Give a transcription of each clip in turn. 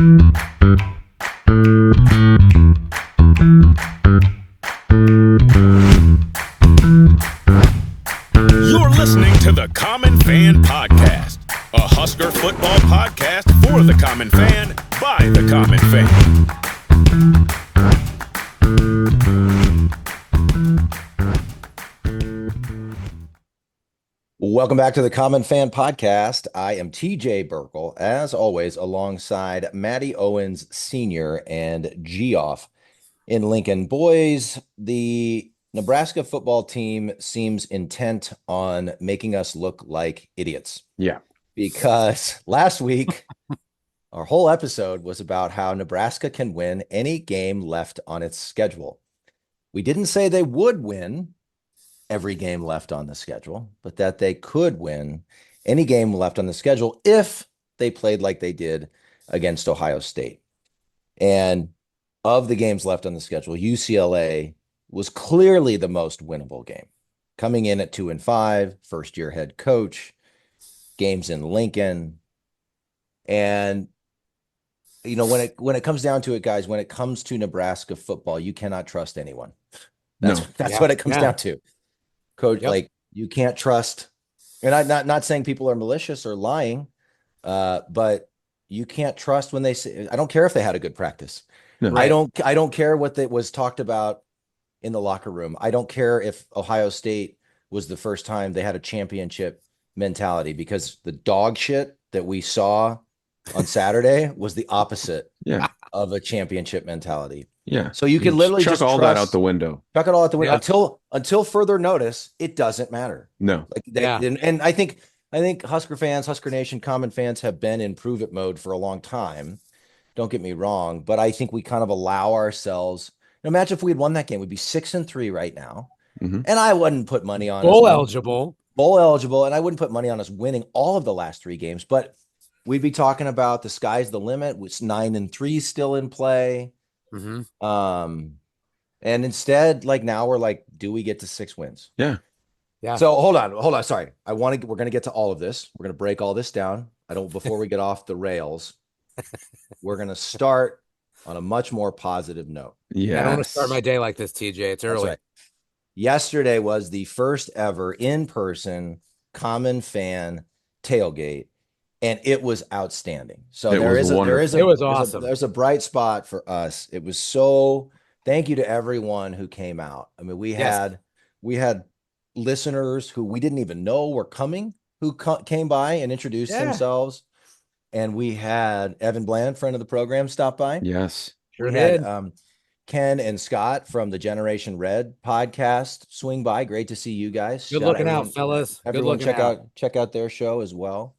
You're listening to the Common Fan Podcast, a Husker football podcast for the common fan, by the common fan. Welcome back to the Common Fan Podcast. I am TJ Burkle, as always, alongside Matty Owens Sr. and Geoff in Lincoln. Boys, the Nebraska football team seems intent on making us look like idiots. Yeah. Because last week, our whole episode was about how Nebraska can win any game left on its schedule. We didn't say they would win every game left on the schedule, but that they could win any game left on the schedule if they played like they did against Ohio State. And of the games left on the schedule, UCLA was clearly the most winnable game. Coming in at 2-5, first-year head coach, games in Lincoln. And you know, when it comes down to it, guys, when it comes to Nebraska football, you cannot trust anyone. That's what it comes down to. Coach, like, you can't trust, and I'm not saying people are malicious or lying, but you can't trust when they say, I don't care if they had a good practice. No. I don't care what was talked about in the locker room. I don't care if Ohio State was the first time they had a championship mentality, because the dog shit that we saw on Saturday was the opposite of a championship mentality. Yeah. So you can literally chuck just all that out the window. Chuck it all out the window until further notice. It doesn't matter. No. And I think Husker fans, Husker Nation, common fans have been in prove it mode for a long time. Don't get me wrong, but I think we kind of allow ourselves. Imagine if we had won that game, we'd be 6-3 right now. Mm-hmm. And I wouldn't put money on bowl eligible, and I wouldn't put money on us winning all of the last 3 games. But we'd be talking about the sky's the limit. With 9-3 still in play. Mm-hmm. And instead, like, now we're like, do we get to 6 wins? Yeah. So hold on. Sorry. We're going to get to all of this. We're going to break all this down. Before we get off the rails, we're going to start on a much more positive note. Yeah. I don't want to start my day like this, TJ. It's early. Right. Yesterday was the first ever in-person Common Fan tailgate, and it was outstanding. So it was awesome. There's a bright spot for us. It was so. Thank you to everyone who came out. I mean, we had listeners who we didn't even know were coming, who came by and introduced themselves, and we had Evan Bland, friend of the program, stop by. Yes, sure did. Ken and Scott from the Generation Red podcast swing by. Great to see you guys. Good looking out, fellas. Everyone check out their show as well.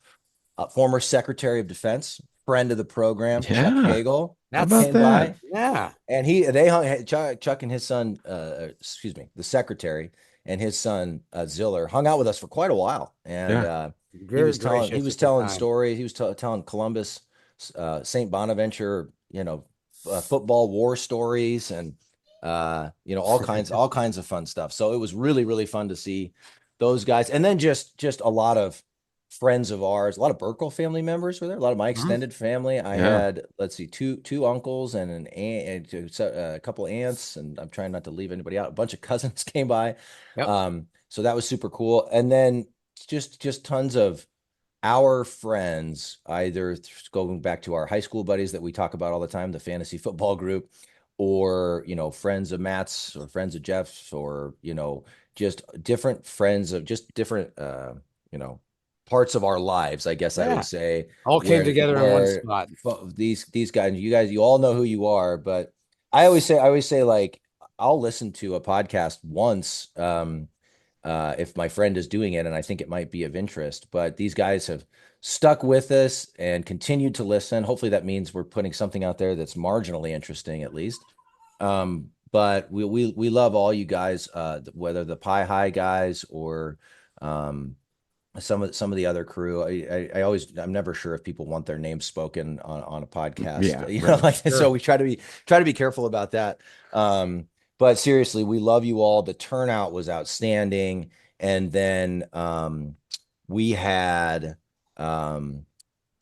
Former Secretary of Defense, friend of the program, Chuck Hagel. How about that? Yeah. And they hung, Chuck and his son, the secretary and his son Ziller hung out with us for quite a while. And he was telling stories. He was telling Columbus, St. Bonaventure, football war stories, and all kinds of fun stuff. So it was really, really fun to see those guys. And then just a lot of friends of ours, a lot of Burkle family members were there, a lot of my extended family. I had, let's see, two uncles and an aunt, and a couple of aunts, and I'm trying not to leave anybody out. A bunch of cousins came by. So that was super cool. And then just tons of our friends, either going back to our high school buddies that we talk about all the time, the fantasy football group, or, friends of Matt's or friends of Jeff's, or, just different friends of just different, parts of our lives, I guess I would say, all came together in one spot. These guys, you all know who you are, but I always say, like, I'll listen to a podcast once, if my friend is doing it and I think it might be of interest. But these guys have stuck with us and continued to listen. Hopefully that means we're putting something out there that's marginally interesting, at least. But we love all you guys, whether the Pie High guys or some of the other crew. I'm never sure if people want their names spoken on a podcast. So we try to be careful about that. But seriously, we love you all. The turnout was outstanding. And then we had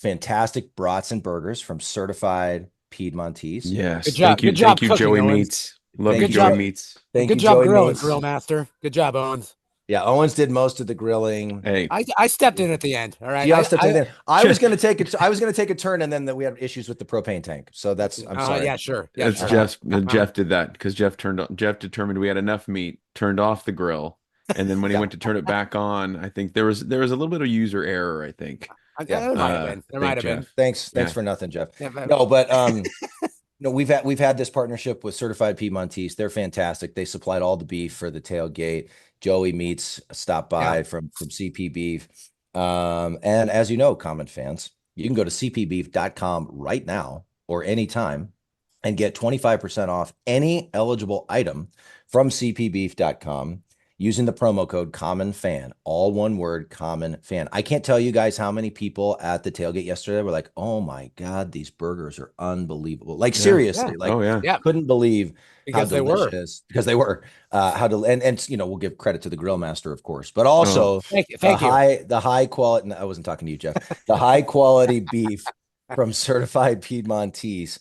fantastic brats and burgers from Certified Piedmontese. Yes. Good job. Thank you, Cooking, Joey Owens. Meats. Love you, Good Joey job. Meats. Thank Good you, job Joey grilling, Meats. Grill Master. Good job, Owens. Yeah, Owens did most of the grilling. Hey, I stepped in at the end. All right. I was going to take it. I was going to take a turn, and then we had issues with the propane tank. So I'm sorry. Yeah, sure. Yeah, it's sure. Jeff did that because Jeff determined we had enough meat, turned off the grill, and then when he went to turn it back on, I think there was a little bit of user error. I think. There might have been. There might have been. Thanks for nothing, Jeff. Yeah, no, but no, we've had this partnership with Certified Piedmontese. They're fantastic. They supplied all the beef for the tailgate. Joey Meats stopped by from CP Beef. And as you know, common fans, you can go to cpbeef.com right now or anytime and get 25% off any eligible item from cpbeef.com using the promo code COMMONFAN, all one word, common fan. I can't tell you guys how many people at the tailgate yesterday were like, oh my God, these burgers are unbelievable. Like seriously, couldn't believe how delicious, because they were, and we'll give credit to the grill master, of course, but also thank you. The high quality, no, I wasn't talking to you, Jeff, the high quality beef from Certified Piedmontese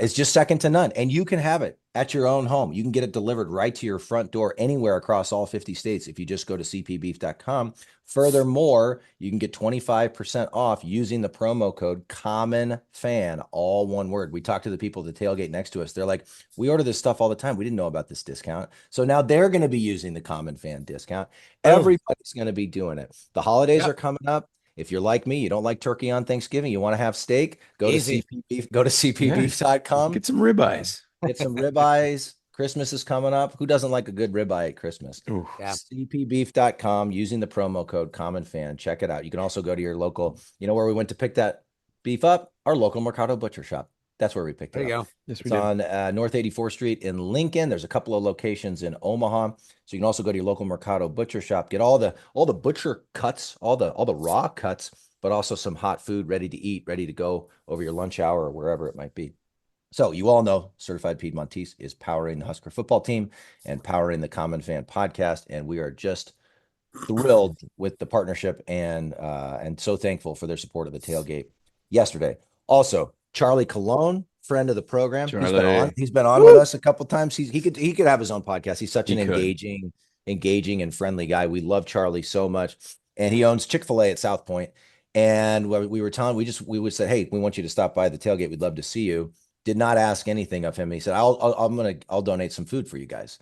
is just second to none. And you can have it at your own home. You can get it delivered right to your front door anywhere across all 50 states if you just go to cpbeef.com. Furthermore, you can get 25% off using the promo code COMMONFAN, all one word. We talked to the people at the tailgate next to us. They're like, we order this stuff all the time. We didn't know about this discount. So now they're going to be using the Common Fan discount. Everybody's going to be doing it. The holidays are coming up. If you're like me, you don't like turkey on Thanksgiving, you want to have steak, go to cpbeef.com. Get some ribeyes. Get some ribeyes. Christmas is coming up. Who doesn't like a good ribeye at Christmas? cpbeef.com using the promo code COMMONFAN. Check it out. You can also go to your local, where we went to pick that beef up? Our local Mercado Butcher Shop. That's where we picked it up. There you go. Yes, it's on North 84th Street in Lincoln. There's a couple of locations in Omaha. So you can also go to your local Mercado Butcher Shop, get all the butcher cuts, all the raw cuts, but also some hot food ready to eat, ready to go over your lunch hour or wherever it might be. So you all know Certified Piedmontese is powering the Husker football team and powering the Common Fan podcast. And we are just thrilled with the partnership and so thankful for their support of the tailgate yesterday. Also, Charlie Colon, friend of the program. He's been on with us a couple times. He could have his own podcast. He's such an engaging and friendly guy. We love Charlie so much. And he owns Chick-fil-A at South Point. And we would say, hey, we want you to stop by the tailgate. We'd love to see you. Did not ask anything of him. He said, I'll donate some food for you guys.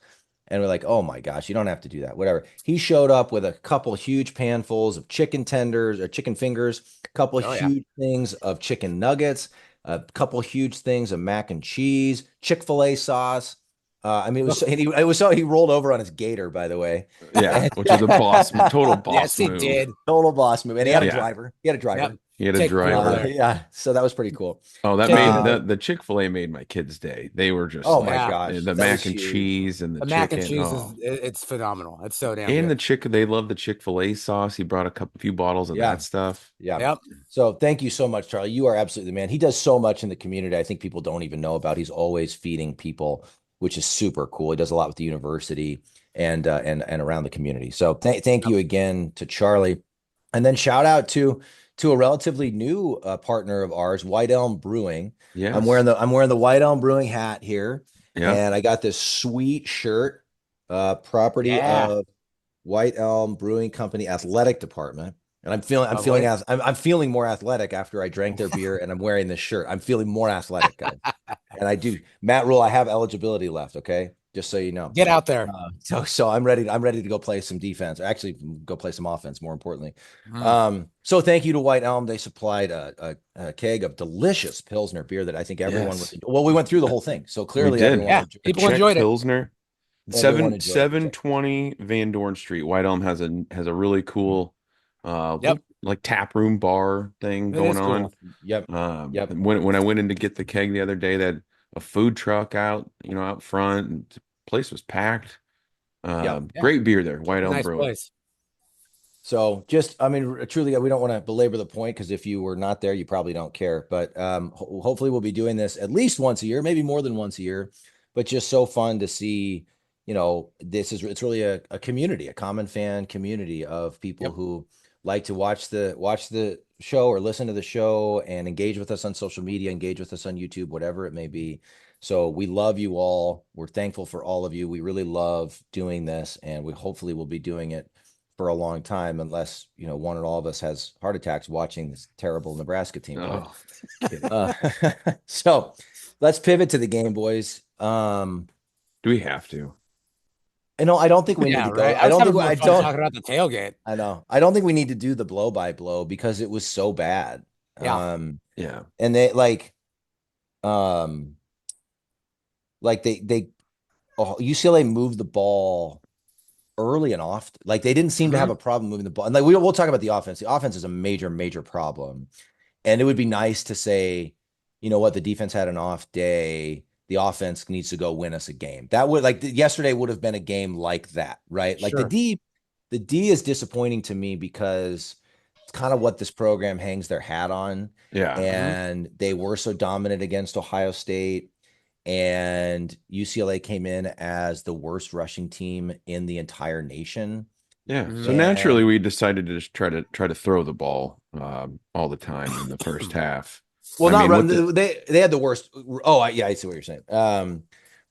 And we're like, oh my gosh, you don't have to do that. Whatever. He showed up with a couple huge panfuls of chicken tenders or chicken fingers, a couple huge things of chicken nuggets, a couple huge things of mac and cheese, Chick-fil-A sauce. He rolled over on his gator, by the way. Yeah, which is a total boss yes, move. He did. Total boss move. And he had a driver. Yep. He had a driver. So that was pretty cool. Oh, that made the Chick-fil-A made my kids' day. They were just my gosh. The mac and cheese and the chicken. Mac and cheese it's phenomenal. It's so damn and good. They love the Chick-fil-A sauce. He brought a few bottles of that stuff. Yeah. Yep. So thank you so much, Charlie. You are absolutely the man. He does so much in the community. I think people don't even know about. He's always feeding people, which is super cool. He does a lot with the university and around the community. So thank you again to Charlie. And then shout out to a relatively new partner of ours, White Elm Brewing. Yeah, I'm wearing the White Elm Brewing hat here, and I got this sweet shirt, property of White Elm Brewing Company Athletic Department. And I'm feeling more athletic after I drank their beer, and I'm wearing this shirt. I'm feeling more athletic, guys. And I do, Matt Rhule, I have eligibility left. Okay, just so you know. Get out there. So I'm ready. I'm ready to go play some defense. Or actually, go play some offense. More importantly, so thank you to White Elm. They supplied a keg of delicious Pilsner beer that I think everyone was. Well, we went through the whole thing, so clearly people enjoyed it. Pilsner. 720 Van Dorn Street. White Elm has a really cool like tap room bar thing going on. Cool. Yep. When I went in to get the keg the other day, they had a food truck out front, and the place was packed. Great beer there, White Elm Brewing. Place. So truly, we don't want to belabor the point, because if you were not there, you probably don't care. But hopefully we'll be doing this at least once a year, maybe more than once a year. But just so fun to see, it's really a community, a Common Fan community of people who like to watch the show or listen to the show and engage with us on social media, engage with us on YouTube, whatever it may be. So we love you all. We're thankful for all of you. We really love doing this, and we hopefully will be doing it for a long time, unless one or all of us has heart attacks watching this terrible Nebraska team. Oh, so let's pivot to the game, boys. Do we have to? I don't think we need to go. Right? I don't think I don't talking about the tailgate. I know. I don't think we need to do the blow by blow because it was so bad. Yeah. And they UCLA moved the ball early and often. Like they didn't seem to have a problem moving the ball. And we'll talk about the offense. The offense is a major, major problem. And it would be nice to say, you know what, the defense had an off day. The offense needs to go win us a game. That would yesterday would have been a game like that, right? Like sure. the D is disappointing to me because it's kind of what this program hangs their hat on. Yeah. And they were so dominant against Ohio State, and UCLA came in as the worst rushing team in the entire nation. Yeah. So naturally we decided to just try to throw the ball all the time in the first half. Well, they had the worst. I see what you're saying.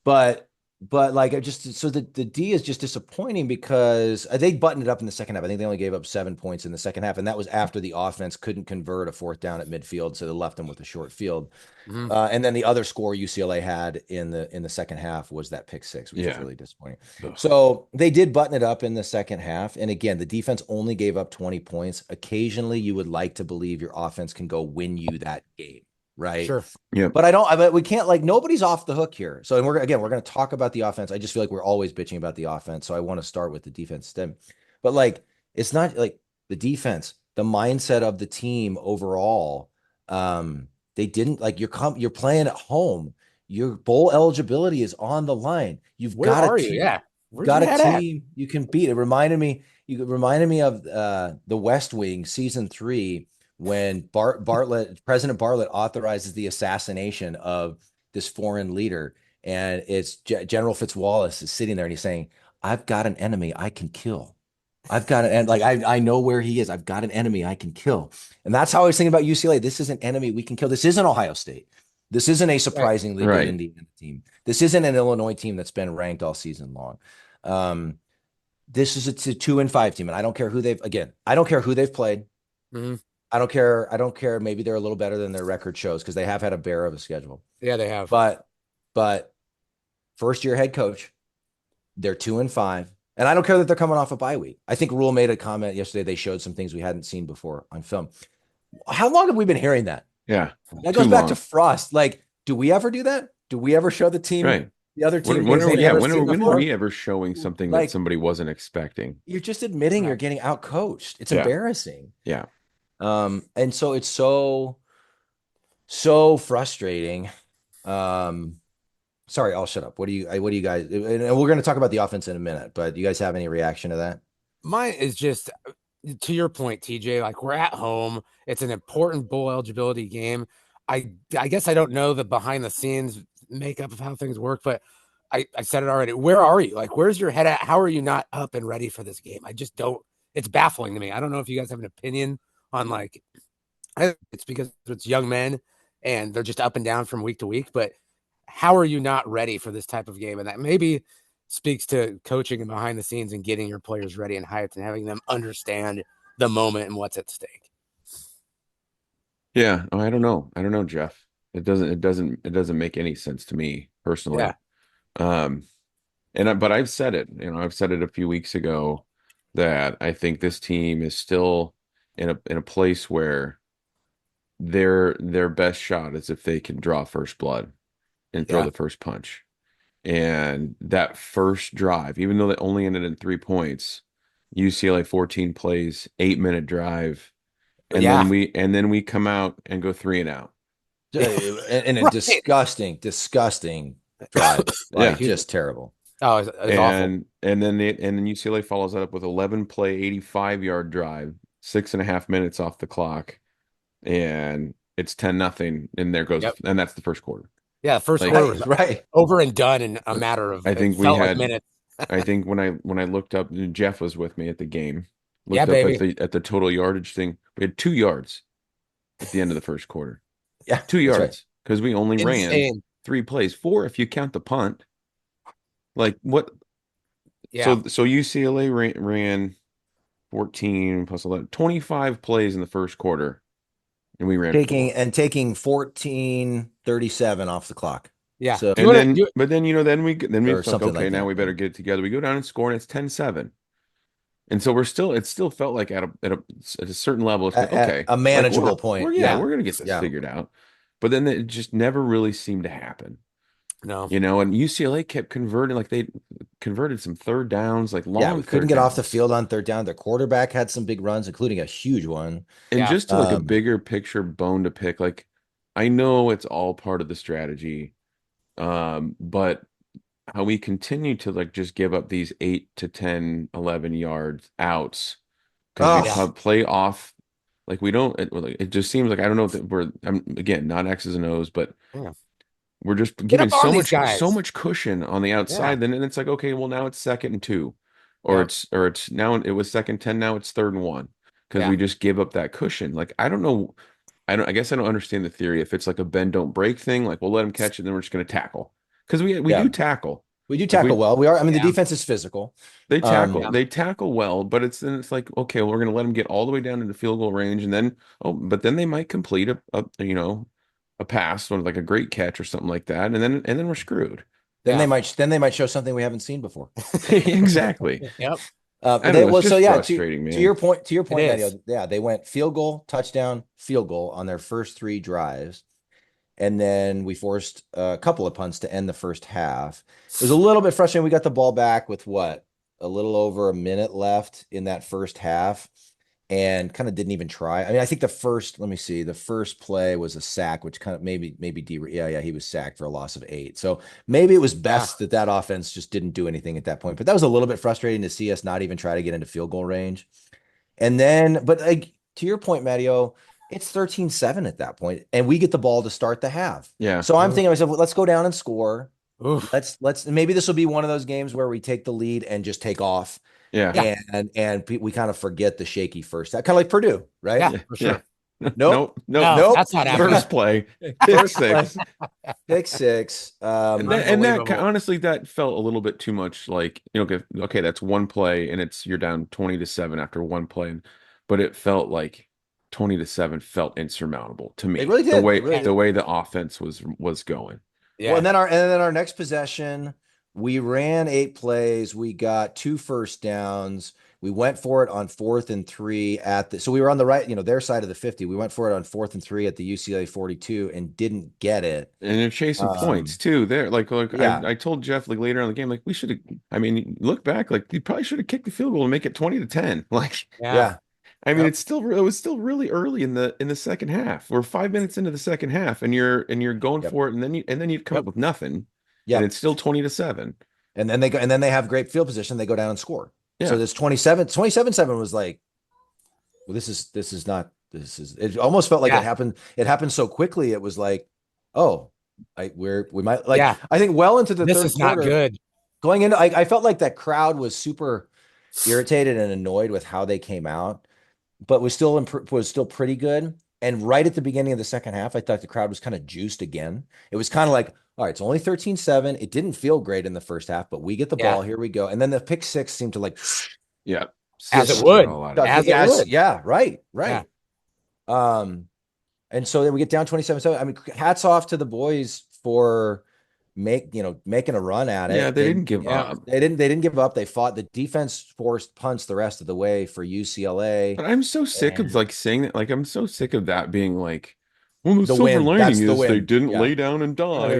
But the D is just disappointing because they buttoned it up in the second half. I think they only gave up 7 points in the second half, and that was after the offense couldn't convert a fourth down at midfield, so they left them with a short field. And then the other score UCLA had in the second half was that pick six, which was really disappointing. So they did button it up in the second half, and again, the defense only gave up 20 points. Occasionally, you would like to believe your offense can go win you that game. Right. Sure. Yeah. But we can't, nobody's off the hook here. So, and we're going to talk about the offense. I just feel like we're always bitching about the offense. So I want to start with the defense instead. But it's not like the defense, the mindset of the team overall. They didn't you're playing at home. Your bowl eligibility is on the line. You've got a team. You've got a team you can beat. It reminded me of the West Wing season 3. When President Bartlett authorizes the assassination of this foreign leader, and it's General Fitzwallace is sitting there and he's saying, "I've got an enemy I can kill. I've got I know where he is. I've got an enemy I can kill." And that's how I was thinking about UCLA. This is an enemy we can kill. This isn't Ohio State. This isn't a surprisingly good Indiana team. This isn't an Illinois team that's been ranked all season long. This is a 2-5 team, and I don't care who they've played. Mm-hmm. I don't care. Maybe they're a little better than their record shows because they have had a bear of a schedule. Yeah, they have. But first year head coach, they're 2-5, and I don't care that they're coming off a bye week. I think Rhule made a comment yesterday. They showed some things we hadn't seen before on film. How long have we been hearing that? Yeah, that goes back to Frost. Do we ever do that? Do we ever show the team? Right. The other team. When are we ever showing something that somebody wasn't expecting? You're just admitting you're getting outcoached. It's embarrassing. Yeah. And so it's so frustrating. Sorry, I'll shut up. What do you guys, and we're going to talk about the offense in a minute, but do you guys have any reaction to that? Mine is just to your point, TJ, we're at home. It's an important bowl eligibility game. I guess I don't know the behind the scenes makeup of how things work, but I said it already. Where are you? Where's your head at? How are you not up and ready for this game? I just don't, it's baffling to me. I don't know if you guys have an opinion on it's because it's young men and they're just up and down from week to week, but how are you not ready for this type of game? And that maybe speaks to coaching and behind the scenes and getting your players ready and hyped and having them understand the moment and what's at stake. Yeah. I don't know, Jeff. It doesn't make any sense to me personally. Yeah. But I've said it, I've said it a few weeks ago that I think this team is still in a place where their best shot is if they can draw first blood and throw the first punch. And that first drive, even though they only ended in 3 points, UCLA 14 plays, 8-minute drive, and then we come out and go 3 and out. And a disgusting drive. Just terrible. Oh, it's awful. And then UCLA follows that up with 11-play, 85-yard drive, 6.5 minutes off the clock, and it's 10-0, and there goes, and that's the first quarter. Yeah, first quarter was over and done in a matter of. I think we had minutes. I think when I looked up, Jeff was with me at the game looked up baby. at the total yardage thing. We had 2 yards at the end of the first quarter. Yeah, 2 that's yards right. because we only ran Insane. 3 plays, 4 if you count the punt. Like what? Yeah. So UCLA ran 14 plus 11, 25 plays in the first quarter, and we ran 4. Taking 14:37 off the clock. Yeah. So And then, but then then we or felt like, something okay, like now that, we better yeah. get it together. We go down and score, and it's 10-7. And so it still felt like at a certain level, it's like, At okay, a like manageable point. we're gonna get this figured out. But then it just never really seemed to happen. No. And UCLA kept converting, like they converted some third downs, like long we couldn't third get off the downs. field on third down. Their quarterback had some big runs, including a huge one. And just to like a Um, bigger picture bone to pick, like I know it's all part of the strategy, but how we continue to like just give up these 8 to 10, 11 yards outs because we Oh, play off like we don't. It just seems like I don't know that I'm again not X's and O's, but Yeah. we're just Get giving up on these guys. so much cushion on the outside. Yeah. Then it's like, okay, well now it's 2nd and 2, or it's now it was 2nd and 10, now it's 3rd and 1 because we just give up that cushion. Like I don't know. I guess I don't understand the theory. If it's like a bend don't break thing, like we'll let them catch it, then we're just going to tackle because we do tackle. we do Like tackle well. We are. I mean, the Yeah. defense is physical. They tackle well, but it's like, okay, well, we're going to let them get all the way down into field goal range, and then but then they might complete a pass or like a great catch or something like that, and then we're screwed. Then they might show something we haven't seen before. Exactly. Yep. I know, it's just frustrating, man. To your point, It Mario, they went field goal, touchdown, field goal on their first 3 drives. And then we forced a couple of punts to end the first half. It was a little bit frustrating. We got the ball back with a little over a minute left in that first half and kind of didn't even try. I mean, I think the first play was a sack, which kind of maybe he was sacked for a loss of 8. So maybe it was best that offense just didn't do anything at that point. But that was a little bit frustrating to see us not even try to get into field goal range. And then, but like to your point, Matteo, it's 13-7 at that point, and we get the ball to start the half. Yeah. So I'm thinking to myself, let's go down and score. Oof. Let's maybe this will be one of those games where we take the lead and just take off. Yeah. And we kind of forget the shaky first. That kind of like Purdue, right? Yeah, for sure. Nope. That's not happening. First play, pick six. Pick six. And that honestly, that felt a little bit too much. Like, okay, that's one play, and you're down 20-7 after one play, but it felt like 20-7 felt insurmountable to me. It really did. The way the offense was going. Yeah. Well, and then our next possession, we ran 8 plays. We got 2 first downs. We went for it on 4th and 3 so we were on the right, their side of the 50. We went for it on 4th and 3 at the UCLA 42 and didn't get it. And they're chasing points too. There, I told Jeff like later on in the game, like we should have. I mean, look back, like you probably should have kicked the field goal and make it 20-10. Like, yeah. I mean, it was still really early in the second half. We're 5 minutes into the second half, and you're going for it, and then you come up with nothing. Yeah, and it's still 20-7. And then they have great field position. They go down and score. Yeah. So this 27-7 was like, well, it almost felt like it happened. It happened so quickly. It was like, we might like. Yeah. I think well into the third quarter. This is not good. Going into, I felt like that crowd was super irritated and annoyed with how they came out, but was still pretty good. And right at the beginning of the second half, I thought the crowd was kind of juiced again. It was kind of like, all right, it's only 13-7. It didn't feel great in the first half, but we get the ball. Here we go. And then the pick 6 seemed to like, as it would. Yeah, right. Yeah. And so then we get down 27-7. I mean, hats off to the boys for making a run at it. Yeah, they didn't give up. They didn't give up. They fought. The defense forced punts the rest of the way for UCLA. But I'm so sick of like saying that. Like I'm so sick of that being like, well, the silver lining is they didn't lay down and die.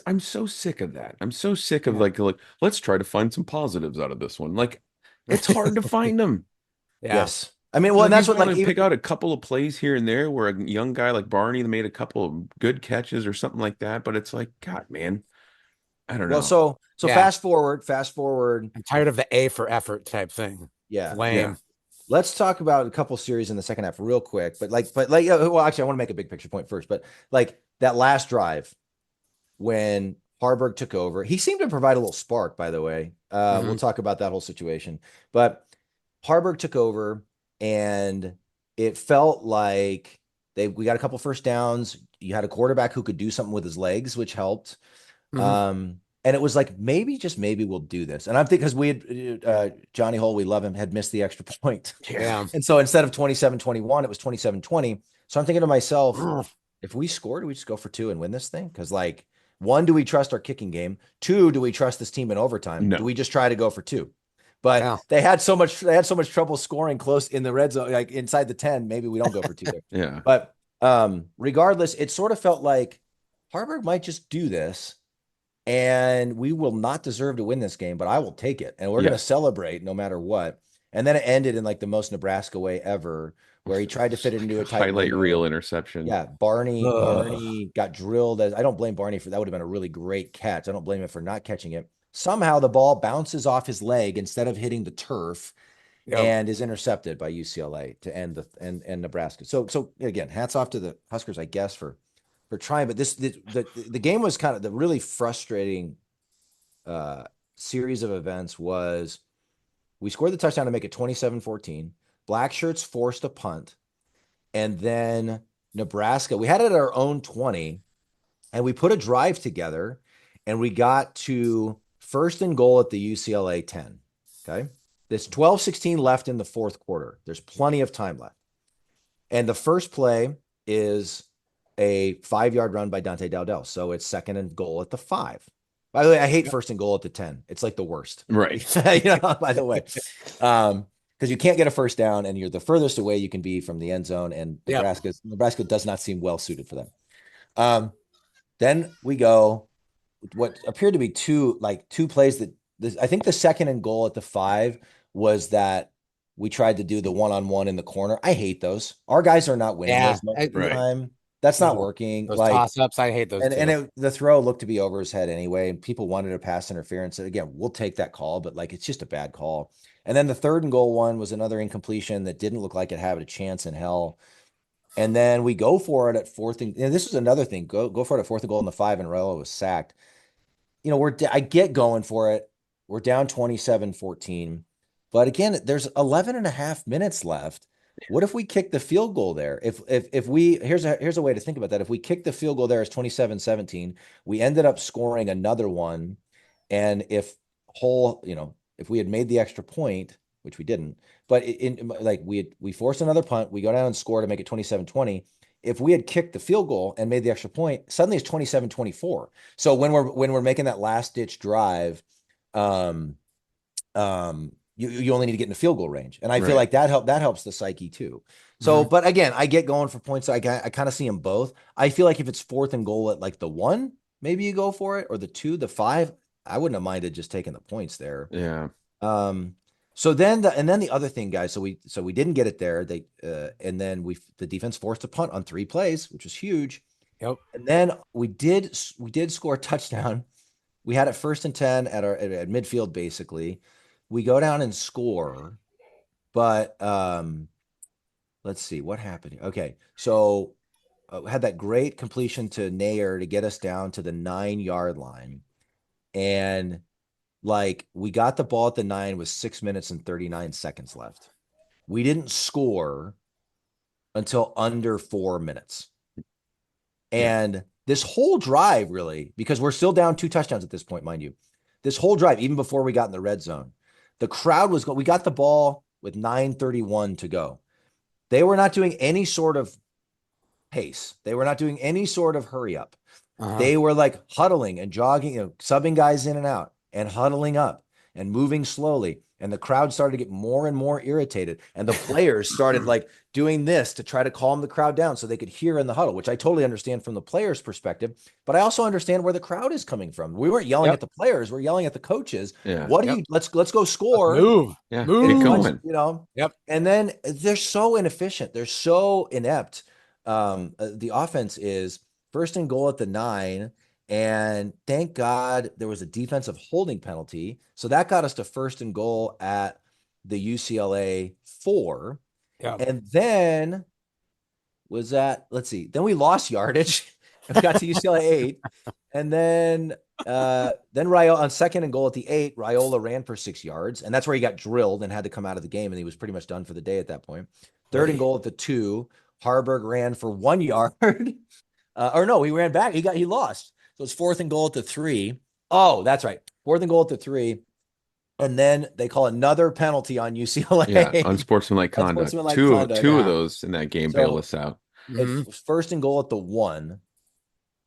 I'm so sick of that. I'm so sick of like let's try to find some positives out of this one. Like it's hard to find them. Yeah. Yes. I mean, well, and that's what like pick out a couple of plays here and there where a young guy like Barney made a couple of good catches or something like that. But it's like, God, man, I don't know. Well, so fast forward. I'm tired of the A for effort type thing. Yeah. Lame. Yeah. Let's talk about a couple series in the second half real quick. But actually, I want to make a big picture point first. But like that last drive when Harburg took over, he seemed to provide a little spark, by the way. We'll talk about that whole situation. But Harburg took over, and it felt like we got a couple first downs. You had a quarterback who could do something with his legs, which helped. And it was like, maybe, just maybe, we'll do this. And I'm thinking, because we had Johnny Hull, we love him, had missed the extra point. Yeah. And so instead of 27-21, it was 27-20. So I'm thinking to myself, if we score, do we just go for 2 and win this thing? Because, like, 1, do we trust our kicking game? 2, do we trust this team in overtime? No. Do we just try to go for 2? But they had so much trouble scoring close in the red zone, like inside the 10. Maybe we don't go for 2 there. Yeah. But regardless, it sort of felt like Harburg might just do this, and we will not deserve to win this game, but I will take it, and we're going to celebrate no matter what. And then it ended in like the most Nebraska way ever, where he tried to fit it into a tight highlight reel interception. Yeah, Barney got drilled. I don't blame Barney for that. Would have been a really great catch. I don't blame him for not catching it. Somehow the ball bounces off his leg instead of hitting the turf, and is intercepted by UCLA to end and Nebraska. So again, hats off to the Huskers, I guess, for trying. But the game was kind of the really frustrating series of events. Was we scored the touchdown to make it 27-14. Black shirts forced a punt, and then Nebraska, we had it at our own 20, and we put a drive together, and we got to 1st and goal at the UCLA 10. Okay. There's 12-16 left in the 4th quarter. There's plenty of time left. And the first play is a 5-yard run by Dante Dowdell. So it's 2nd and goal at the 5. By the way, I hate 1st and goal at the 10. It's like the worst. Right. By the way. Because you can't get a first down, and you're the furthest away you can be from the end zone, and Nebraska does not seem well suited for them. Then we go what appeared to be two plays that I think the 2nd and goal at the 5 was that we tried to do the one-on-one in the corner. I hate those. Our guys are not winning those most of the time. That's not working. Those toss-ups, I hate those and the throw looked to be over his head anyway, and people wanted a pass interference. And again, we'll take that call, but like, it's just a bad call. And then the 3rd and goal one was another incompletion that didn't look like it had a chance in hell. And then we go for it at 4th and this was another thing. Go for it at 4th and goal in the 5, and Rhule was sacked. I get going for it. We're down 27-14. But again, there's 11 and a half minutes left. What if we kick the field goal there? If we here's a way to think about that. If we kick the field goal there, it's 27-17. We ended up scoring another one. And if we had made the extra point, which we didn't, but we forced another punt, we go down and score to make it 27-20. If we had kicked the field goal and made the extra point, suddenly it's 27-24. So when we're making that last ditch drive, you only need to get in the field goal range. And I feel like that helps the psyche too. So, but again, I get going for points. I kind of see them both. I feel like if it's 4th and goal at like the 1, maybe you go for it, or the 2, the 5, I wouldn't have minded just taking the points there. Yeah. So then the other thing, guys, so we didn't get it there. And then the defense forced a punt on 3 plays, which was huge. Yep. And then we did score a touchdown. We had it 1st and 10 at midfield, basically. We go down and score, but let's see what happened. Okay, so had that great completion to Nair to get us down to the 9-yard line, and we got the ball at the 9 with 6 minutes and 39 seconds left. We didn't score until under 4 minutes, and this whole drive, really, because we're still down 2 touchdowns at this point, mind you. This whole drive, even before we got in the red zone, the crowd was going. We got the ball with 9:31 to go. They were not doing any sort of pace. They were not doing any sort of hurry up. They were like huddling and jogging, subbing guys in and out and huddling up and moving slowly. And the crowd started to get more and more irritated. And the players started doing this to try to calm the crowd down so they could hear in the huddle, which I totally understand from the players' perspective. But I also understand where the crowd is coming from. We weren't yelling at the players. We're yelling at the coaches. Yeah. Let's go score. Move. Yeah. Move. Get going. And then they're so inefficient. They're so inept. The offense is 1st and goal at the 9. And thank God there was a defensive holding penalty. So that got us to 1st and goal at the UCLA 4. Yeah. And then let's see, then we lost yardage and we got to UCLA 8. And then Rhule on 2nd and goal at the 8, Riola ran for 6 yards, and that's where he got drilled and had to come out of the game, and he was pretty much done for the day at that point. 3rd and goal at the 2, Harburg ran for 1 yard. Or no, he ran back. He lost. So it's 4th and goal at the 3. Oh, that's right. 4th and goal at the 3. And then they call another penalty on UCLA. Yeah, unsportsmanlike conduct. Two of those in that game bailed us out. It's 1st and goal at the 1.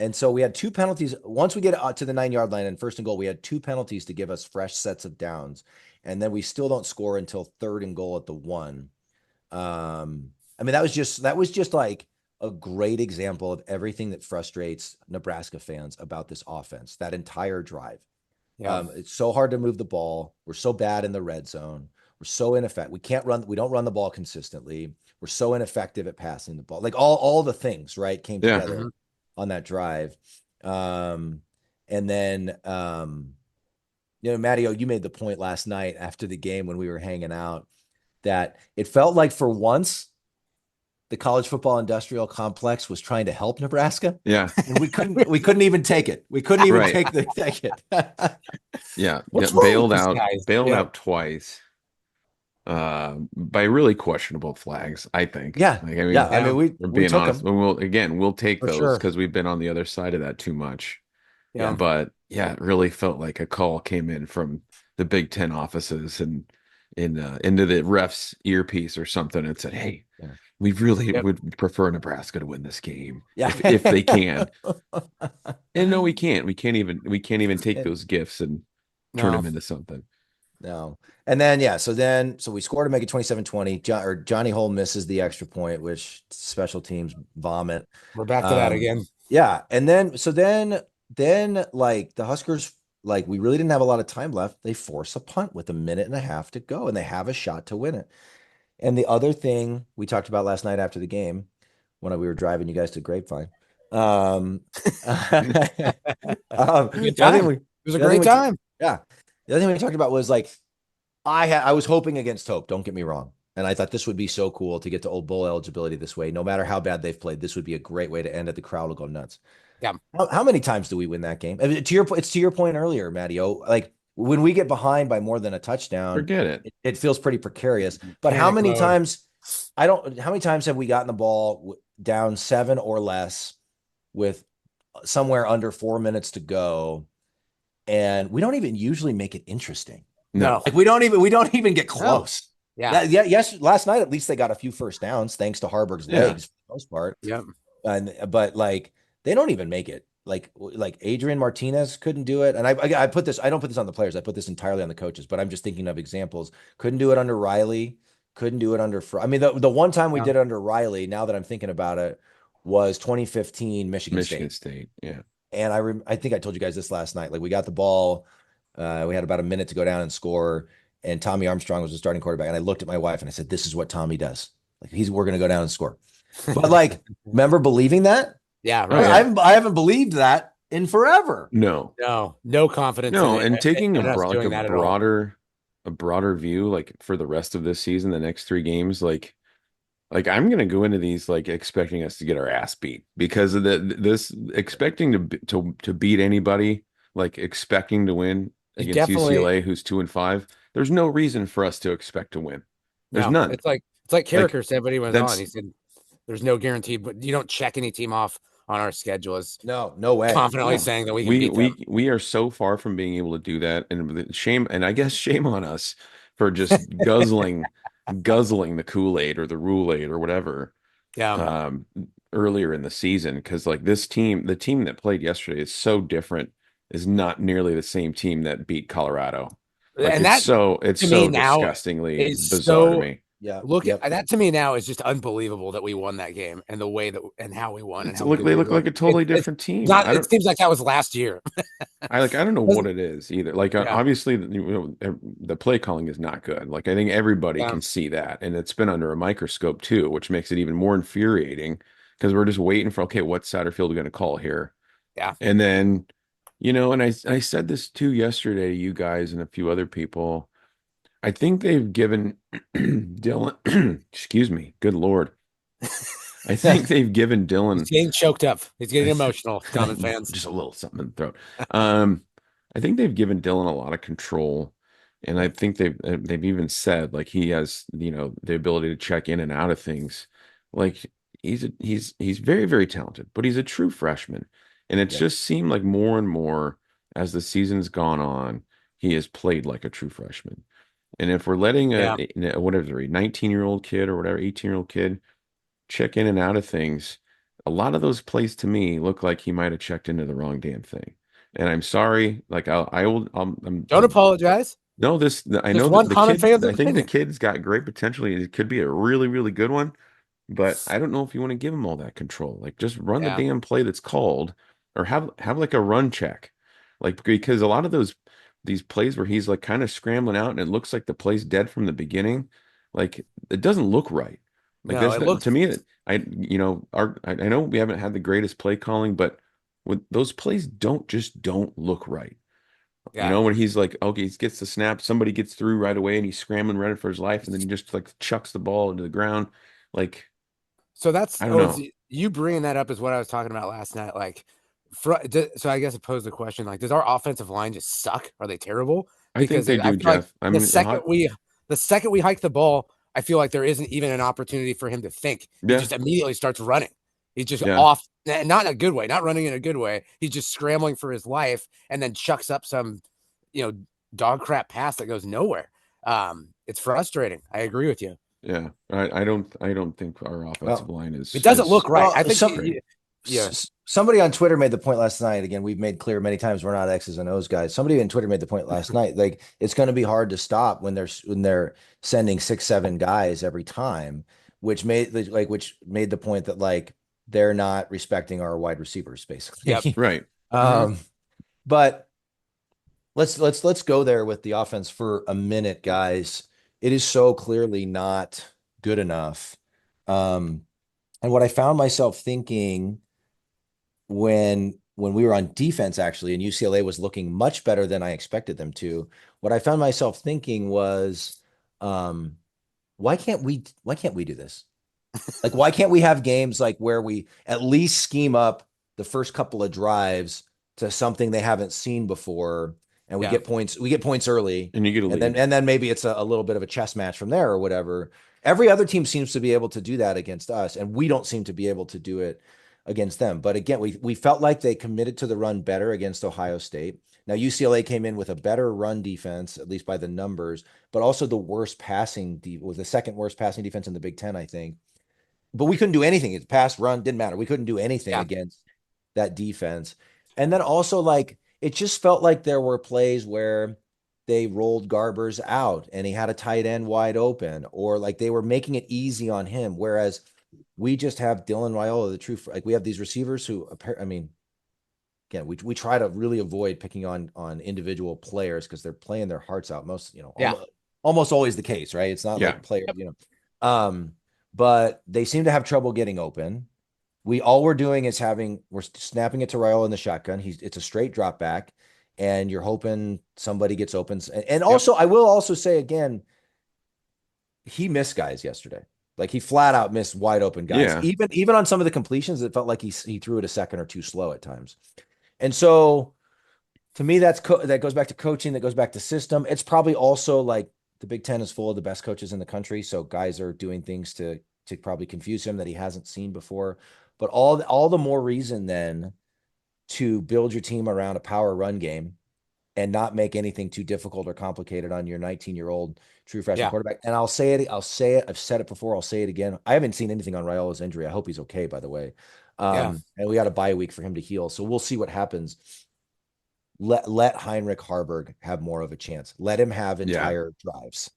And so we had 2 penalties. Once we get to the 9-yard line and 1st and goal, we had 2 penalties to give us fresh sets of downs. And then we still don't score until 3rd and goal at the 1. I mean, that was just like a great example of everything that frustrates Nebraska fans about this offense, that entire drive. Yeah. It's so hard to move the ball. We're so bad in the red zone. We're so ineffective. We don't run the ball consistently. We're so ineffective at passing the ball. Like all the things, right, came together on that drive. And then, Matteo, you made the point last night after the game when we were hanging out that it felt like for once the college football industrial complex was trying to help Nebraska. Yeah. And we couldn't even take it. We couldn't even take it. Yeah. Bailed out twice. By really questionable flags, I think. Yeah. I mean, we're being honest. We'll take those because we've been on the other side of that too much. Yeah. But yeah, it really felt like a call came in from the Big Ten offices and into the ref's earpiece or something and said, hey, we really would prefer Nebraska to win this game if they can. And no, we can't. We can't even take those gifts and turn them into something. No. And then, so we scored to make it 27-20. Johnny Hull misses the extra point, which special teams vomit. We're back to that again. Yeah. And then like the Huskers, like we really didn't have a lot of time left. They force a punt with 1.5 minutes to go, and they have a shot to win it. And the other thing we talked about last night after the game, when we were driving you guys to Grapevine. It was a great time. Yeah. The other thing we talked about was like, I was hoping against hope. Don't get me wrong. And I thought this would be so cool to get to old bowl eligibility this way. No matter how bad they've played, this would be a great way to end it. The crowd will go nuts. Yeah. How many times do we win that game? I mean, it's to your point earlier, Matteo. Like when we get behind by more than a touchdown, forget it. It feels pretty precarious. But how many times have we gotten the ball down 7 or less with somewhere under 4 minutes to go, and we don't even usually make it interesting? No, like we don't even get close. No. Yeah. Yes. Last night, at least they got a few first downs thanks to Harburg's legs for the most part. Yeah. But like they don't even make it. Like Adrian Martinez couldn't do it. And I don't put this on the players. I put this entirely on the coaches, but I'm just thinking of examples. Couldn't do it under Riley. Couldn't do it under, I mean, the one time we did it under Riley, now that I'm thinking about it, was 2015 Michigan State. Yeah. And I think I told you guys this last night. Like we got the ball. We had about a minute to go down and score. And Tommy Armstrong was the starting quarterback. And I looked at my wife and I said, this is what Tommy does. Like we're going to go down and score. But like, remember believing that? Yeah, right. I haven't believed that in forever. No confidence. No, and taking a broader view, like for the rest of this season, the next 3 games, like I'm gonna go into these like expecting us to get our ass beat because of this expecting to beat anybody, like expecting to win against UCLA, who's 2-5. There's no reason for us to expect to win. There's none. It's like Carricker said, but he went on. He said, "There's no guarantee, but you don't check any team off on our schedule." Is no way. Confidently saying that we can beat them. We are so far from being able to do that, and I guess shame on us for just guzzling the Kool-Aid or the Rhule-Aid or whatever. Yeah. Earlier in the season, because like this team, the team that played yesterday is so different. Is not nearly the same team that beat Colorado. Like, and it's so disgustingly bizarre to me. Yeah. At that to me now is just unbelievable that we won that game and the way that and how we won. They look like a totally different team. It seems like that was last year. I don't know what it is either. Like obviously the play calling is not good. Like I think everybody can see that, and it's been under a microscope too, which makes it even more infuriating because we're just waiting for what's Satterfield going to call here. Yeah, and then. And I said this too yesterday to you guys and a few other people. I think they've given Dylan, excuse me, good Lord. I think they've given Dylan. He's getting choked up. He's getting emotional. Common fans, just a little something in the throat. I think they've given Dylan a lot of control, and I think they've even said like he has the ability to check in and out of things. Like he's very very talented, but he's a true freshman, and it's just seemed like more and more as the season's gone on, he has played like a true freshman. And if we're letting a whatever 19-year-old kid or whatever 18-year-old kid check in and out of things, a lot of those plays to me look like he might have checked into the wrong damn thing. And I'm sorry, like I will, don't apologize. No, I Just know one that the common kid. fan's I think the opinion. kid's got great potential. It could be a really really good one, but I don't know if you want to give him all that control. Like just run the damn play that's called, or have like a run check, like because a lot of these plays where he's like kind of scrambling out and it looks like the play's dead from the beginning, like it doesn't look right. Like No, there's it looks to me, I know we haven't had the greatest play calling, but with those plays don't look right. When he's like, okay, he gets the snap, somebody gets through right away and he's scrambling ready for his life, and then he just like chucks the ball into the ground. Like, so that's I don't know. You bringing that up is what I was talking about last night. Like, so I guess I pose the question: like, does our offensive line just suck? Are they terrible? I think they do, Jeff. Like the second we hike the ball, I feel like there isn't even an opportunity for him to think. He just immediately starts running. He's just off, not in a good way, not running in a good way. He's just scrambling for his life and then chucks up some, dog crap pass that goes nowhere. It's frustrating. I agree with you. Yeah, I don't think our offensive line is. It doesn't look right. I think somebody on Twitter made the point last night. Again, we've made clear many times we're not X's and O's guys. Somebody on Twitter made the point last night. Like it's going to be hard to stop when they're sending 6-7 guys every time, which made the point that like they're not respecting our wide receivers basically. Yep. Right. But let's go there with the offense for a minute, guys. It is so clearly not good enough. And what I found myself thinking when we were on defense, actually, and UCLA was looking much better than I expected them to, what I found myself thinking was, why can't we do this? Like, why can't we have games like where we at least scheme up the first couple of drives to something they haven't seen before, and we get points early, and you get a lead. and then maybe it's a little bit of a chess match from there or whatever. Every other team seems to be able to do that against us, and we don't seem to be able to do it against them. But again, we felt like they committed to the run better against Ohio State. Now UCLA came in with a better run defense, at least by the numbers, but also the second worst passing defense in the Big Ten, I think. But we couldn't do anything. It's pass, run, didn't matter. We couldn't do anything against that defense. And then also, like, it just felt like there were plays where they rolled Garbers out and he had a tight end wide open, or like they were making it easy on him. Whereas we just have Dylan Rhule, the true, like we have these receivers who, I mean, again, we try to really avoid picking on individual players because they're playing their hearts out. Almost always the case, right? It's not like players, but they seem to have trouble getting open. All we're doing is we're snapping it to Rhule in the shotgun. It's a straight drop back, and you're hoping somebody gets open. And also, I will also say again, he missed guys yesterday. Like he flat out missed wide open guys. Yeah. Even on some of the completions, it felt like he threw it a second or two slow at times. And so, to me, that goes back to coaching. That goes back to system. It's probably also like the Big Ten is full of the best coaches in the country, so guys are doing things to probably confuse him that he hasn't seen before. But all the more reason then to build your team around a power run game and not make anything too difficult or complicated on your 19-year-old true freshman quarterback. And I'll say it. I've said it before. I'll say it again. I haven't seen anything on Rhule's injury. I hope he's okay, by the way. And we got a bye week for him to heal. So we'll see what happens. Let Heinrich Haarberg have more of a chance. Let him have entire drives.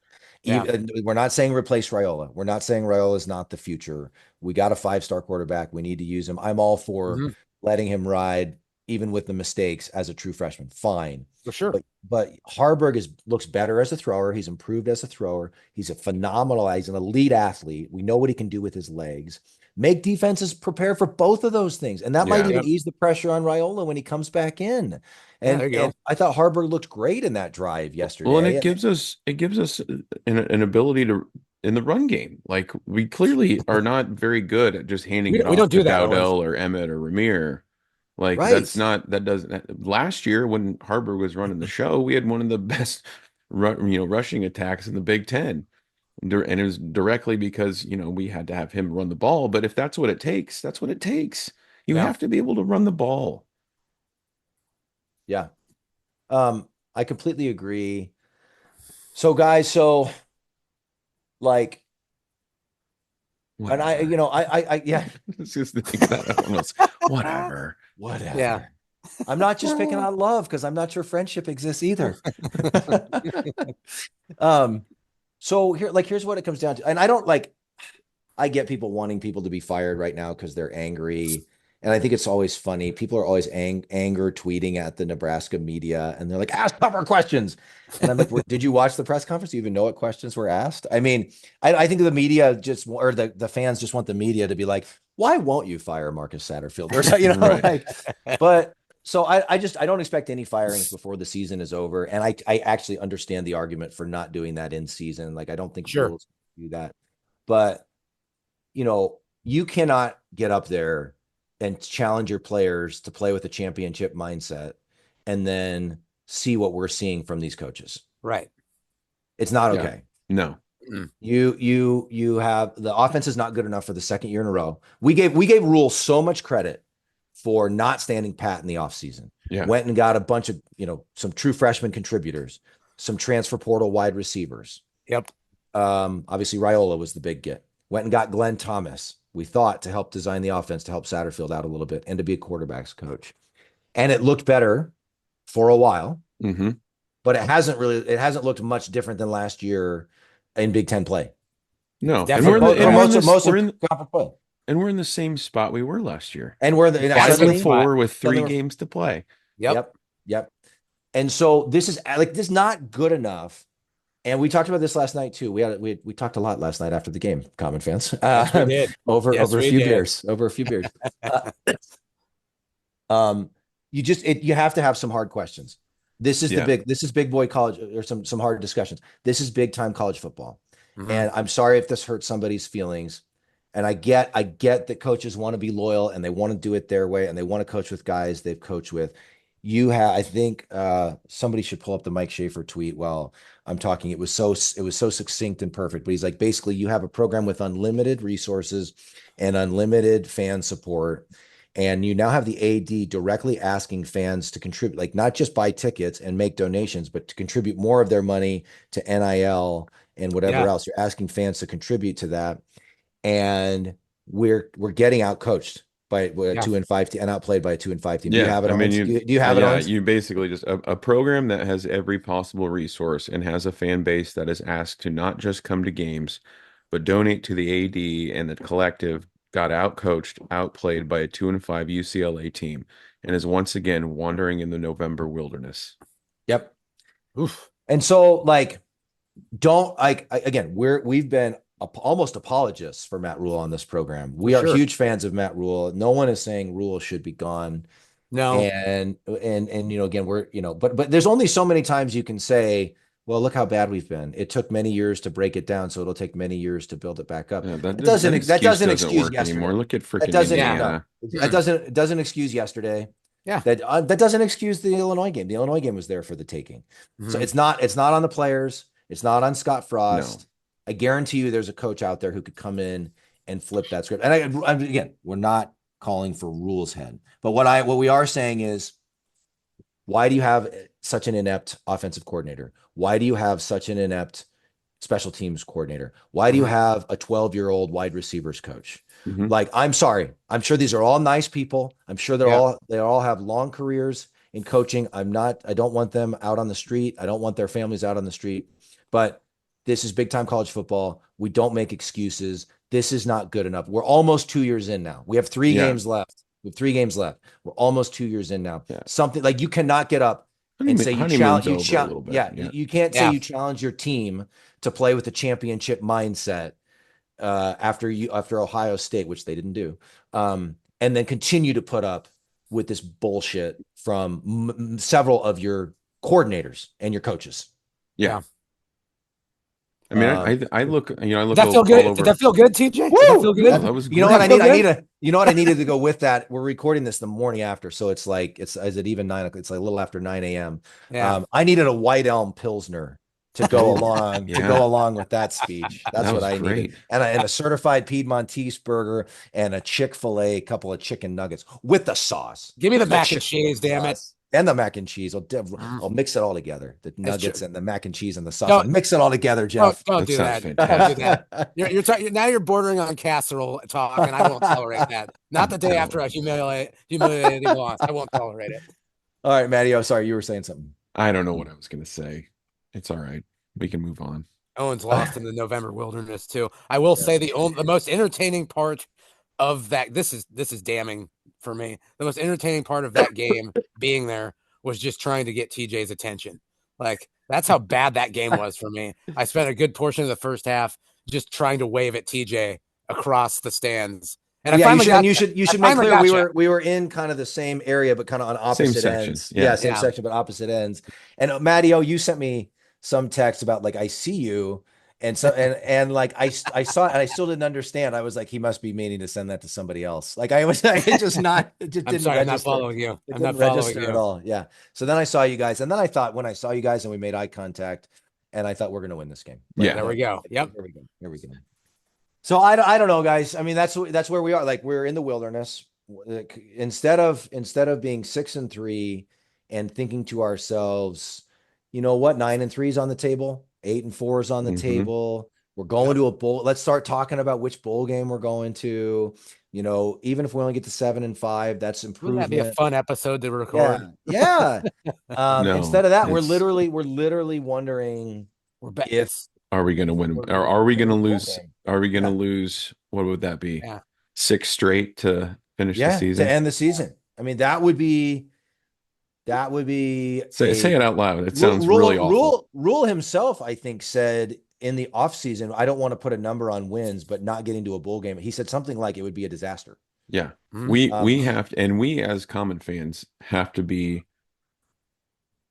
We're not saying replace Rhule. We're not saying Rhule is not the future. We got a 5-star quarterback. We need to use him. I'm all for letting him ride, even with the mistakes, as a true freshman. Fine. For sure. But Haarberg looks better as a thrower. He's improved as a thrower. He's he's an elite athlete. We know what he can do with his legs. Make defenses prepare for both of those things. And that might even ease the pressure on Rhule when he comes back in. And I thought Haarberg looked great in that drive yesterday. Well, and it gives us an ability to in the run game. Like we clearly are not very good at just handing it We off don't to do that, Owens. Dowdell or Emmett or Ramir. Like Right. that doesn't. Last year when Harburg was running the show, we had one of the best rushing attacks in the Big Ten. And it was directly because, we had to have him run the ball. But if that's what it takes, that's what it takes. You Yeah. have to be able to run the ball. Yeah. I completely agree. So guys, like, Whatever. and I yeah. It's just that almost whatever. Whatever. Yeah. I'm not just picking on love because I'm not sure friendship exists either. So here's what it comes down to. And I get people wanting people to be fired right now because they're angry. And I think it's always funny. People are always anger tweeting at the Nebraska media, and they're like, ask tougher questions. And I'm like, did you watch the press conference? Do you even know what questions were asked? I mean, I think the media or the fans just want the media to be like, why won't you fire Marcus Satterfield? Or, Right. but so I don't expect any firings before the season is over. And I actually understand the argument for not doing that in season. Like, I don't think rules do that. But, you cannot get up there and challenge your players to play with a championship mindset and then see what we're seeing from these coaches. Right. It's not okay. No. You have the offense is not good enough for the second year in a row. We gave Rhule so much credit for not standing pat in the offseason. Yeah. Went and got a bunch of, some true freshman contributors, some transfer portal wide receivers. Yep. Obviously Rhule was the big get. Went and got Glenn Thomas, we thought, to help design the offense, to help Satterfield out a little bit and to be a quarterback's coach. And it looked better for a while, but it hasn't looked much different than last year in Big Ten play. No. And we're in the same spot we were last year. And we're 5-4 with 3 games to play. Yep. And so this is not good enough. And we talked about this last night too. We talked a lot last night after the game, Common fans. Yes, we did. over a few beers. You have to have some hard questions. This is big boy college, or some hard discussions. This is big time college football. And I'm sorry if this hurts somebody's feelings. And I get that coaches want to be loyal and they want to do it their way and they want to coach with guys they've coached with. I think somebody should pull up the Mike Schaefer tweet while I'm talking. It was so succinct and perfect, but he's like, basically you have a program with unlimited resources and unlimited fan support. And you now have the AD directly asking fans to contribute, like not just buy tickets and make donations, but to contribute more of their money to NIL and whatever else. You're asking fans to contribute to that. And we're getting out coached by a 2-5 team and outplayed by a 2-5 team. Do you have it? Do you have it on? You basically just a program that has every possible resource and has a fan base that is asked to not just come to games, but donate to the AD, and the collective got outcoached, outplayed by a 2-5 UCLA team, and is once again wandering in the November wilderness. Yep. Oof. And so we've been almost apologists for Matt Rhule on this program. We are huge fans of Matt Rhule. No one is saying Rhule should be gone. No. And again, but there's only so many times you can say, well, look how bad we've been. It took many years to break it down, so it'll take many years to build it back up. Yeah, that doesn't excuse yesterday anymore. Look at freaking Indiana. It doesn't excuse yesterday. Yeah. That doesn't excuse the Illinois game. The Illinois game was there for the taking. So it's not on the players. It's not on Scott Frost. No. I guarantee you there's a coach out there who could come in and flip that script. And again, we're not calling for Rhule's head, but what we are saying is, why do you have such an inept offensive coordinator? Why do you have such an inept special teams coordinator? Why do you have a 12-year-old wide receivers coach? Like, I'm sorry. I'm sure these are all nice people. I'm sure they all have long careers in coaching. I don't want them out on the street. I don't want their families out on the street, but this is big time college football. We don't make excuses. This is not good enough. We're almost 2 years in now. We have 3 games left. We're almost 2 years in now. Yeah. Something like, you cannall get up and say you challenge. You can't say you challenge your team to play with a championship mindset after Ohio State, which they didn't do, and then continue to put up with this bullshit from several of your coordinators and your coaches. Yeah. I mean, I look, I look Did that feel all good? over. Did that feel good, TJ? Did that feel good? Yeah, that was You know great. what you know what I needed to go with that. We're recording this the morning after, so it's like is it even 9 o'clock? It's like a little after 9 a.m. Yeah. I needed a White Elm Pilsner to go along with that speech. That's That what was I great. needed. And a certified Piedmontese burger and a Chick-fil-A, couple of chicken nuggets with the sauce. Give me the The mac and Chick-fil-A cheese, damn it. sauce. And the mac and cheese. I'll mix it all together. The nuggets and the mac and cheese and the sauce. Don't- I'll mix it all together, Jeff. Don't That do sounds that. fantastic. Don't do that. Now you're bordering on casserole talk, and I won't tolerate that. Not the day after a humiliating loss. I won't tolerate it. All right, Matty. I'm sorry, you were saying something. I don't know what I was going to say. It's all right. We can move on. Owen's lost in the November wilderness too. I will say the most entertaining part of that. This is damning for me. The most entertaining part of that game being there was just trying to get TJ's attention. Like that's how bad that game was for me. I spent a good portion of the first half just trying to wave at TJ across the stands. And you should make clear we were in kind of the same area, but kind of on opposite ends. Yeah, same section, but opposite ends. And Matty, you sent me some text about like I see you, and so and like I saw it and I still didn't understand. I was like, he must be meaning to send that to somebody else. Like it just I'm didn't sorry, register. I'm not following you. I'm not following you at all. Yeah. So then I saw you guys, and then I thought when I saw you guys and we made eye contact, and I thought we're gonna win this game. Yeah. There we go. Yep. Here we go. So I don't know, guys. I mean, that's where we are. Like we're in the wilderness. Instead of being 6-3 and thinking to ourselves, you know what, 9-3 is on the table, 8-4 is on the table. We're going to a bowl. Let's start talking about which bowl game we're going to. You know, even if we only get to 7-5, that's improvement. Wouldn't that be a fun episode to record? Yeah. No, instead of that, we're literally wondering if. Are we going to win? Or are we going to lose? Are we going to lose? What would that be? 6 straight to finish the season? To end the season. I mean, that would be. Say it out loud. It sounds really awful. Rhule himself, I think, said in the offseason, I don't want to put a number on wins, but not getting to a bowl game. He said something like it would be a disaster. Yeah, we have to, and we as common fans have to be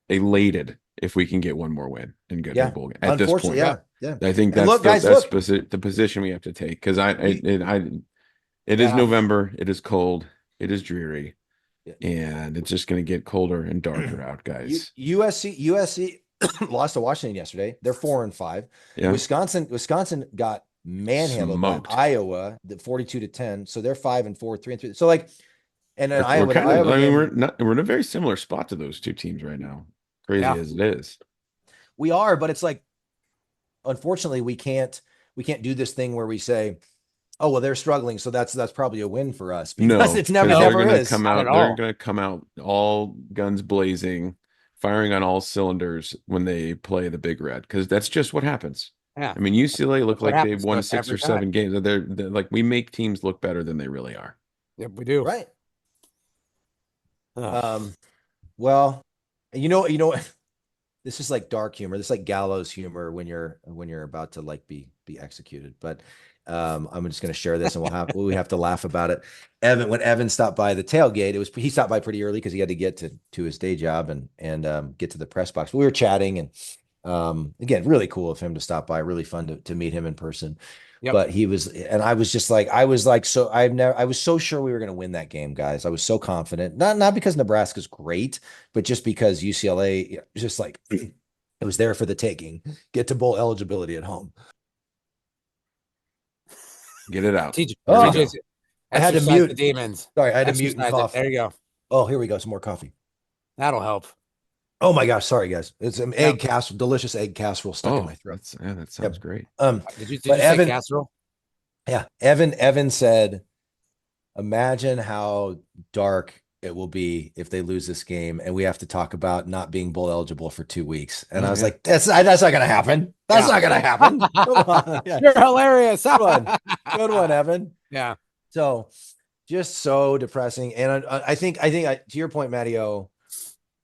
elated if we can get one more win and get to a bowl game at this point. Yeah. I think that's the position we have to take because it is November. It is cold. It is dreary. And it's just going to get colder and darker out, guys. USC lost to Washington yesterday. They're 4-5. Yeah. Wisconsin got manhandled by Iowa, 42-10. So they're 5-4, 3-3. So like, and then we're in a very similar spot to those two teams right now. Crazy as it is. We are, but it's like, unfortunately, we can't do this thing where we say, oh, well, they're struggling, so that's probably a win for us. Because it's never is. They're going to come out all guns blazing, firing on all cylinders when they play the Big Red, because that's just what happens. Yeah. I mean, UCLA look like they've won 6 or 7 games. They're like, we make teams look better than they really are. Yep, we do. Right. Well, you know, this is like dark humor. This is like gallows humor when you're about to like be executed. But I'm just going to share this, and we have to laugh about it. When Evan stopped by the tailgate, he stopped by pretty early because he had to get to his day job and get to the press box. We were chatting, and again, really cool of him to stop by. Really fun to meet him in person. Yep. But he was, and I was just like, I was so sure we were going to win that game, guys. I was so confident, not because Nebraska's great, but just because UCLA, just like it was there for the taking. Get to bowl eligibility at home. Get it out. I had to mute the demons. Sorry, I had to mute and cough. There you go. Oh, here we go. Some more coffee. That'll help. Oh my gosh, sorry guys. It's an egg casserole, delicious egg casserole stuck in my throat. That sounds great. Did you say casserole? Yeah. Evan said, imagine how dark it will be if they lose this game and we have to talk about not being bowl eligible for 2 weeks. And I was like, that's not gonna happen. That's not gonna happen. Come on. Yeah. You're hilarious. Good one, Evan. Yeah. So just so depressing. And I think to your point, Matty-O,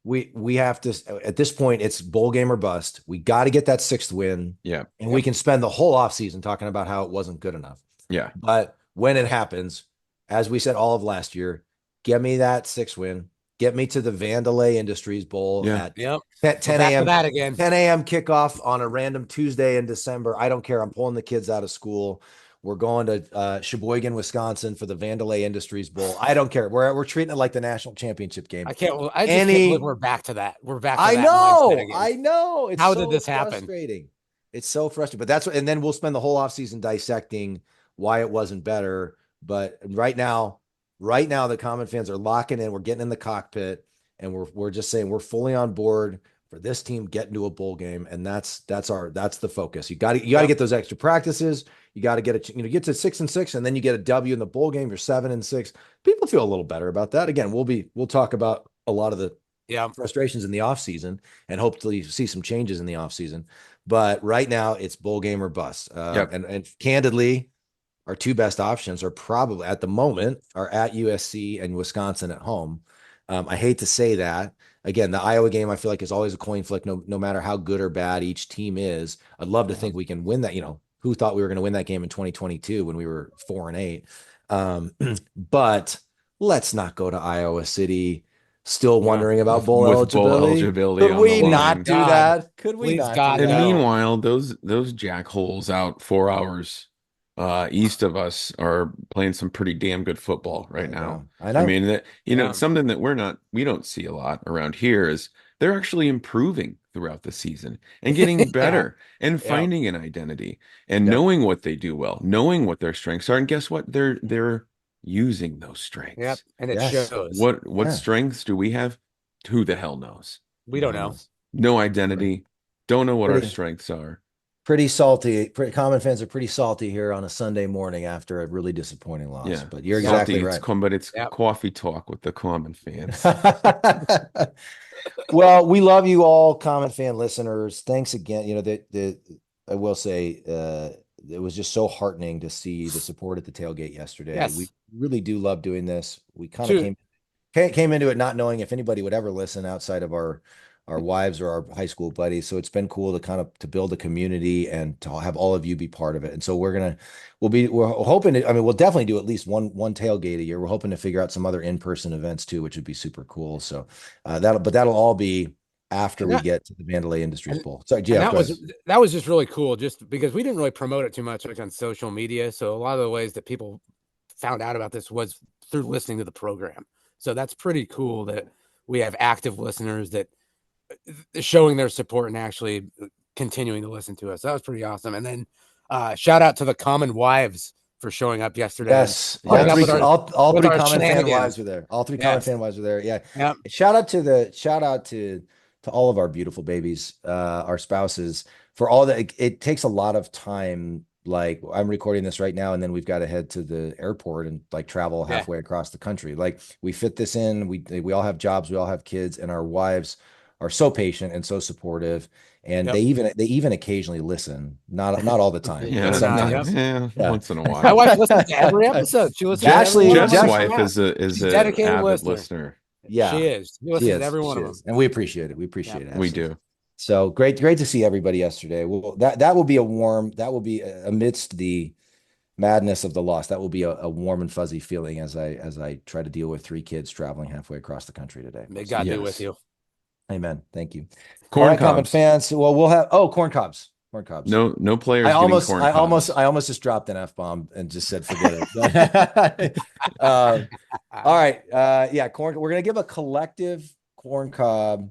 we have to, at this point, it's bowl game or bust. We got to get that 6th win. Yeah. And we can spend the whole offseason talking about how it wasn't good enough. Yeah. But when it happens, as we said all of last year, give me that 6th win. Get me to the Vandalay Industries Bowl Yeah. at 10 Back to a.m. that again. 10 a.m. kickoff on a random Tuesday in December. I don't care. I'm pulling the kids out of school. We're going to Sheboygan, Wisconsin for the Vandalay Industries Bowl. I don't care. We're treating it like the national championship game. I just can't believe we're back to that. We're back to I that know. mindset again. I know. It's How so did this happen? frustrating. It's so frustrating. But that's what, and then we'll spend the whole offseason dissecting why it wasn't better. But right now, the Common fans are locking in. We're getting in the cockpit, and we're just saying we're fully on board for this team getting to a bowl game, and that's the focus. You got to get those extra practices. You got to get get to 6-6, and then you get a W in the bowl game. You're 7-6. People feel a little better about that. Again, we'll talk about a lot of the frustrations in the offseason and hopefully see some changes in the offseason. But right now, it's bowl game or bust. And candidly, our two best options are probably at the moment are at USC and Wisconsin at home. I hate to say that. Again, the Iowa game, I feel like is always a coin flip, no matter how good or bad each team is. I'd love to think we can win that. Who thought we were going to win that game in 2022 when we were 4-8? But let's not go to Iowa City still wondering about bowl eligibility. Could we not do that? Could we not do that? And meanwhile, those jackholes out 4 hours east of us are playing some pretty damn good football right now. I know. I mean, that something that we don't see a lot around here is they're actually improving throughout the season and getting better and finding an identity and knowing what they do well, knowing what their strengths are. And guess what? They're using those strengths. Yep. And it shows. What strengths do we have? Who the hell knows? We don't know. No identity. Don't know what our strengths are. Pretty salty. Common fans are pretty salty here on a Sunday morning after a really disappointing loss. Yeah. But you're exactly right. But it's coffee talk with the Common fans. Well, we love you all, Common fan listeners. Thanks again. I will say it was just so heartening to see the support at the tailgate yesterday. Yes. We really do love doing this. We kind of came into it not knowing if anybody would ever listen outside of our wives or our high school buddies. So it's been cool to build a community and to have all of you be part of it. And so we're hoping to, we'll definitely do at least one tailgate a year. We're hoping to figure out some other in-person events too, which would be super cool. So that'll all be after we get to the Vandalay Industries Bowl. Sorry, Jeff, that was just really cool, just because we didn't really promote it too much on social media. So a lot of the ways that people found out about this was through listening to the program. So that's pretty cool that we have active listeners that showing their support and actually continuing to listen to us. That was pretty awesome. And then shout out to the Common wives for showing up yesterday. Yes. All three Common fan wives were there. All three Common fan wives were there. Yeah. Yep. Shout out to all of our beautiful babies, our spouses, for all that. It takes a lot of time. Like, I'm recording this right now, and then we've got to head to the airport and travel halfway across the country. Like, we fit this in. We all have jobs, we all have kids, and our wives are so patient and so supportive, and they even occasionally listen. Not all the time. Sometimes. Once in a while. My wife listens to every episode. She listens to Jeff's wife is a dedicated avid listener. Yeah, she is. She listens to every one of them, and we appreciate it. We appreciate it. We do. So great to see everybody yesterday. Well, that will be amidst the madness of the loss. That will be a warm and fuzzy feeling as I try to deal with 3 kids traveling halfway across the country today. May God be with you. Amen. Thank you. Corn Common fans. Well, we'll have corn cobs. Corn cobs. No players. I almost just dropped an F-bomb and just said forget it. All right. Corn. We're gonna give a collective corn cob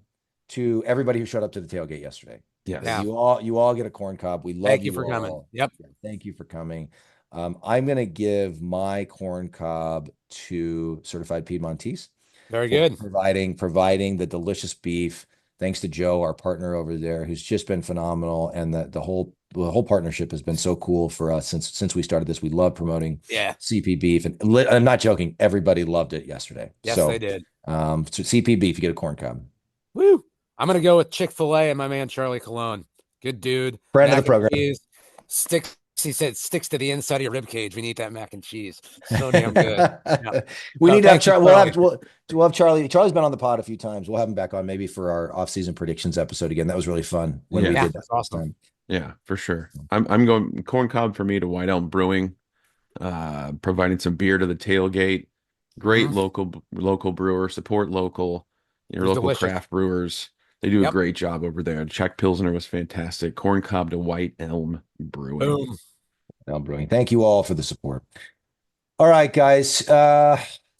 to everybody who showed up to the tailgate yesterday. Yes. Yeah. You all get a corn cob. We love you for coming. Yep. Thank you for coming. I'm gonna give my corn cob to Certified Piedmontese. Very good. Providing the delicious beef. Thanks to Joe, our partner over there, who's just been phenomenal, and the whole partnership has been so cool for us since we started this. We love promoting CP beef, and I'm not joking. Everybody loved it yesterday. Yes, they did. So CP beef, you get a corn cob. Woo! I'm gonna go with Chick-fil-A and my man Charlie Colon. Good dude. Friend of the program. He said sticks to the inside of your rib cage. We need that mac and cheese. So damn good. We need to have Charlie. We'll have Charlie. Charlie's been on the pod a few times. We'll have him back on maybe for our off-season predictions episode again. That was really fun when we did that. That's awesome. Yeah, for sure. I'm going corn cob for me to White Elm Brewing, providing some beer to the tailgate. Great local brewer. Support local. Your local delicious. craft brewers. They do a great job over there. Czech Pilsner was fantastic. Corn cob to White Elm Brewing. Boom. Elm Brewing. Thank you all for the support. All right, guys.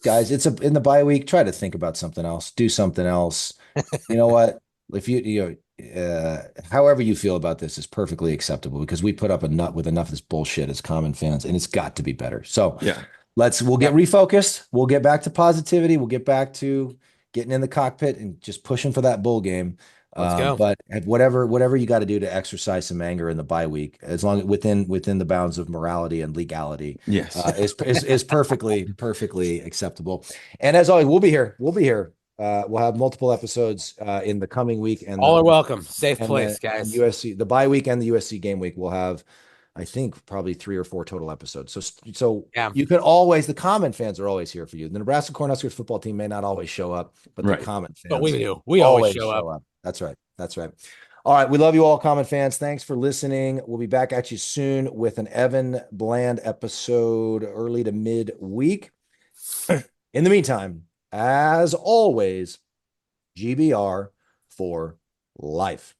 Guys, it's in the bye week. Try to think about something else. Do something else. You know what? If however you feel about this is perfectly acceptable because we put up enough of this bullshit as common fans, and it's got to be better. So yeah, we'll get refocused. We'll get back to positivity. We'll get back to getting in the cockpit and just pushing for that bowl game. Let's go. But whatever you got to do to exercise some anger in the bye week, as long as within the bounds of morality and legality, yes, is perfectly acceptable. And as always, we'll be here. We'll have multiple episodes in the coming week, and all are welcome. Safe place, guys. And USC, the bye week and the USC game week, we'll have, I think, probably 3 or 4 total episodes. So you can always, the common fans are always here for you. The Nebraska Cornhuskers football team may not always show up, but the common fans, but we do. We always show up. That's right. All right, we love you all, common fans. Thanks for listening. We'll be back at you soon with an Evan Bland episode, early to mid week. In the meantime, as always, GBR for life.